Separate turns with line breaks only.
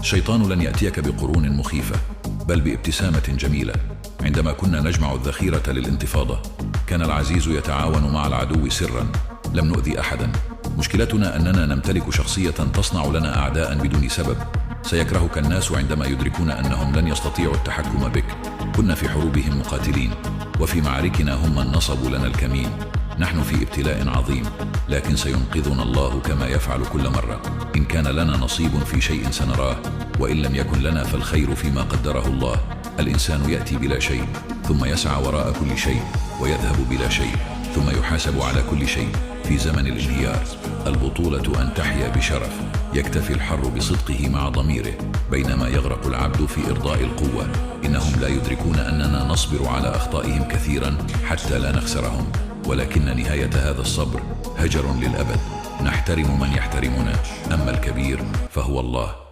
الشيطان لن يأتيك بقرون مخيفة، بل بابتسامة جميلة. عندما كنا نجمع الذخيرة للانتفاضة، كان العزيز يتعاون مع العدو سرا. لم نؤذي أحدا. مشكلتنا أننا نمتلك شخصية تصنع لنا أعداء بدون سبب. سيكرهك الناس عندما يدركون أنهم لن يستطيعوا التحكم بك. كنا في حروبهم مقاتلين، وفي معاركنا هم من نصبوا لنا الكمين. نحن في ابتلاء عظيم، لكن سينقذنا الله كما يفعل كل مرة. إن كان لنا نصيب في شيء سنراه، وإن لم يكن لنا فالخير فيما قدره الله. الإنسان يأتي بلا شيء، ثم يسعى وراء كل شيء، ويذهب بلا شيء، ثم يحاسب على كل شيء في زمن الانهيار. البطولة أن تحيا بشرف، يكتفي الحر بصدقه مع ضميره، بينما يغرق العبد في إرضاء القوة. إنهم لا يدركون أننا نصبر على أخطائهم كثيرا حتى لا نخسرهم، ولكن نهاية هذا الصبر هجر للأبد. نحترم من يحترمنا، أما الكبير فهو الله.